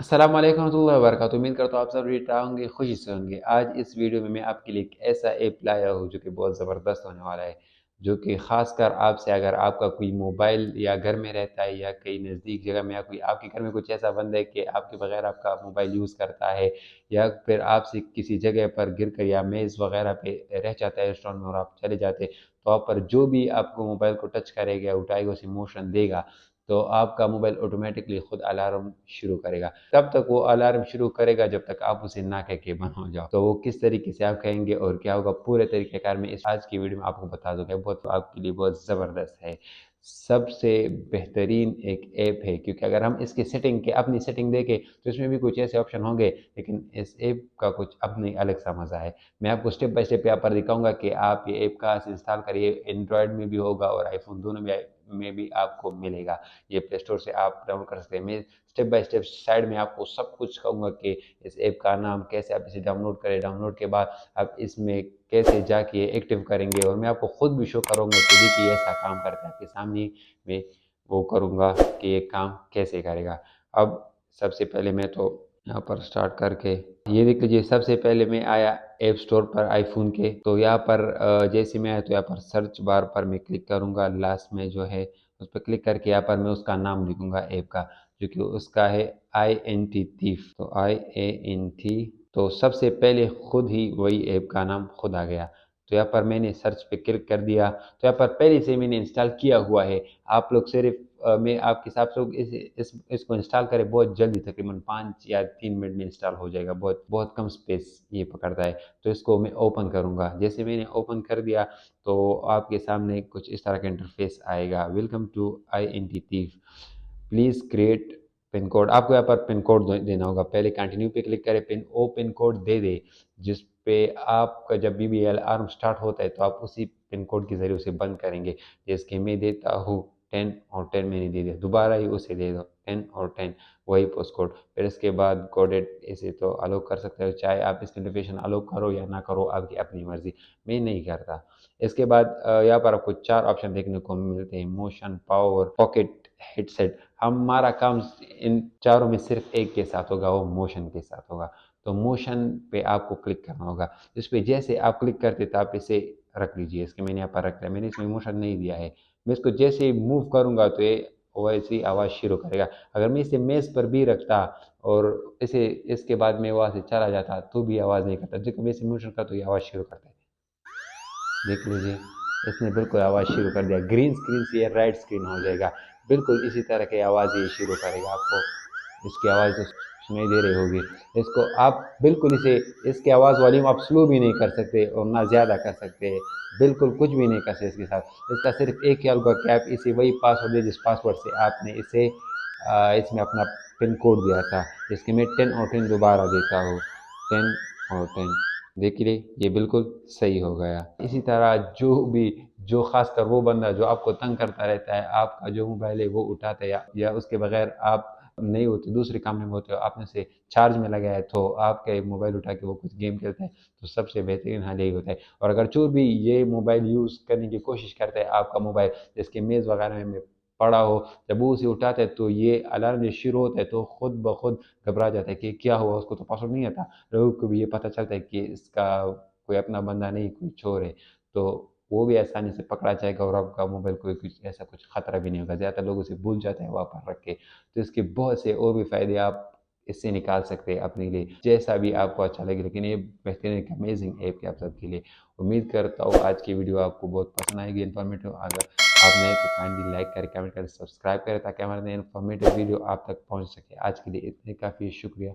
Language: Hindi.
अस्सलाम वालेकुम रहमतुल्लाहि व बरकातुहू। उम्मीद करता हूँ आप सब ठीक होंगे, खुशी से होंगे। आज इस वीडियो में मैं आपके लिए एक ऐसा ऐप लाया हूँ जो कि बहुत ज़बरदस्त होने वाला है, जो कि ख़ासकर आपसे अगर आपका कोई मोबाइल या घर में रहता है या कहीं नज़दीक जगह में या कोई आपके घर में कुछ ऐसा बंदा है कि आपके बगैर आपका मोबाइल यूज़ करता है या फिर आपसे किसी जगह पर गिर कर या मेज़ वगैरह पे रह जाता है रेस्टोरेंट में और आप चले जाते हैं, तो आप पर जो भी आपको मोबाइल को टच करेगा, उठाएगा, उसे मोशन देगा, तो आपका मोबाइल ऑटोमेटिकली खुद अलार्म शुरू करेगा। तब तक वो अलार्म शुरू करेगा जब तक आप उसे ना कह के बंद हो जाओ। तो वो किस तरीके से आप कहेंगे और क्या होगा पूरे तरीक़ेकार मैं इस आज की वीडियो में आपको बता दूँगा। बहुत आपके लिए बहुत ज़बरदस्त है। सबसे बेहतरीन एक ऐप है, क्योंकि अगर हम इसकी सेटिंग के अपनी सेटिंग देखें तो इसमें भी कुछ ऐसे ऑप्शन होंगे, लेकिन इस ऐप का कुछ अपनी अलग सा मज़ा है। मैं आपको स्टेप बाय स्टेप यहाँ पर दिखाऊँगा कि आप ये ऐप कहाँ से इंस्टॉल करिए। एंड्रॉयड में भी होगा और आईफ़ोन दोनों में भी आपको मिलेगा। ये प्ले स्टोर से आप डाउनलोड कर सकते हैं। मैं स्टेप बाय स्टेप साइड में आपको सब कुछ कहूँगा कि इस ऐप का नाम, कैसे आप इसे डाउनलोड करें, डाउनलोड के बाद आप इसमें कैसे जाके एक्टिव करेंगे, और मैं आपको खुद भी शो करूँगा कि देखिए ऐसा काम करता है। आपके सामने मैं वो करूँगा कि ये काम कैसे करेगा। अब सबसे पहले मैं तो यहाँ पर स्टार्ट करके ये देख लीजिए, सबसे पहले मैं आया ऐप स्टोर पर आईफ़ोन के। तो यहाँ पर जैसे मैं आया तो यहाँ पर सर्च बार पर मैं क्लिक करूँगा, लास्ट में जो है उस पर क्लिक करके यहाँ पर मैं उसका नाम लिखूँगा ऐप का, जो कि उसका है INT थीफ। तो IANT, तो सबसे पहले खुद ही वही ऐप का नाम खुद आ गया। तो यहाँ पर मैंने सर्च पे क्लिक कर दिया, तो यहाँ पर पहले से मैंने इंस्टॉल किया हुआ है। आप लोग सिर्फ मैं आपके हिसाब से इसको इंस्टॉल करें, बहुत जल्दी, तकरीबन 5 या 3 मिनट में इंस्टॉल हो जाएगा। बहुत बहुत कम स्पेस ये पकड़ता है। तो इसको मैं ओपन करूँगा। जैसे मैंने ओपन कर दिया तो आपके सामने कुछ इस तरह का इंटरफेस आएगा। Welcome to INT thief, please create pin code. आपको यहाँ पर पिन कोड देना होगा। पहले कंटिन्यू पे क्लिक करें, पिन कोड दे दे, जिस पे आपका जब भी अलार्म स्टार्ट होता है तो आप उसी पिन कोड के ज़रिए उसे बंद करेंगे। जैसे कि मैं देता हूँ 10 और 10 मैंने दे दिया, दोबारा ही उसे दे दो 10 और 10, वही पोस्ट कोड। फिर इसके बाद कोडेड इसे तो अलाउ कर सकते हो, चाहे आप इसकी नोटिफिकेशन अलाउ करो या ना करो, आपकी अपनी मर्ज़ी। मैं नहीं करता। इसके बाद यहाँ पर आपको 4 ऑप्शन देखने को मिलते हैं, मोशन, पावर, पॉकेट, हेडसेट। हमारा काम इन चारों में सिर्फ एक के साथ होगा, वो मोशन के साथ होगा। तो मोशन पे आपको क्लिक करना होगा। इस पे जैसे आप क्लिक करते तो आप इसे रख लीजिए। इसके मैंने यहाँ पर रख लिया, मैंने इसमें मोशन नहीं दिया है। मैं इसको जैसे ही मूव करूँगा तो ये वैसे ही आवाज़ शुरू करेगा। अगर मैं इसे मेज़ पर भी रखता और इसे इसके बाद मैं वहाँ से चला जाता तो भी आवाज़ नहीं करता। जब मैं इसे मोशन करता तो ये आवाज़ शुरू करता है। देख लीजिए, इसने बिल्कुल आवाज़ शुरू कर दिया। ग्रीन स्क्रीन से ये रेड स्क्रीन हो जाएगा। बिल्कुल इसी तरह की आवाज़ ये शुरू करेगा। आपको इसकी आवाज़ तो सुनाई दे रही होगी। इसको आप बिल्कुल इसे इसकी आवाज़ वॉल्यूम आप स्लो भी नहीं कर सकते और ना ज़्यादा कर सकते। बिल्कुल कुछ भी नहीं कर सकते इसके साथ। इसका सिर्फ़ एक ही हल होगा कि आप इसे वही पासवर्ड दें जिस पासवर्ड से आपने इसे इसमें अपना पिन कोड दिया था। इसके मैं 10 और 10 दोबारा देता हूँ। 10 और 10, देखिए ये बिल्कुल सही हो गया। इसी तरह जो ख़ासकर वो बंदा जो आपको तंग करता रहता है, आपका जो मोबाइल है वो उठाता है या उसके बगैर आप नहीं होते, दूसरे काम में होते हो, आपने उसे चार्ज में लगाया है तो आपके मोबाइल उठा के वो कुछ गेम खेलता है, तो सबसे बेहतरीन हल यही होता है। और अगर चोर भी ये मोबाइल यूज़ करने की कोशिश करता है, आपका मोबाइल जिसके मेज़ वगैरह में पड़ा हो, जब वो उसे उठाता है तो ये अलार्म जब शुरू होता है तो खुद ब खुद घबरा जाता है कि क्या हुआ, उसको तो पासवर्ड नहीं आता। लोगों को भी ये पता चलता है कि इसका कोई अपना बंदा नहीं, कोई चोर है, तो वो भी आसानी से पकड़ा जाएगा और आपका मोबाइल कोई कुछ ऐसा कुछ खतरा भी नहीं होगा। ज़्यादातर लोग उसे भूल जाते हैं वहाँ पर रख के। तो इसके बहुत से और भी फ़ायदे आप इससे निकाल सकते हैं अपने लिए, जैसा भी आपको अच्छा लगे। लेकिन ये बेहतरीन एक अमेज़िंग ऐप है आप सबके लिए। उम्मीद करता हूँ आज की वीडियो आपको बहुत पसंद आएगी, इन्फॉर्मेटिव। अगर आप नए तो काइंडली लाइक करें, कमेंट करें, सब्सक्राइब करें ताकि हमारे नए इन्फॉर्मेटिव वीडियो आप तक पहुँच सके। आज के लिए इतने काफ़ी, शुक्रिया।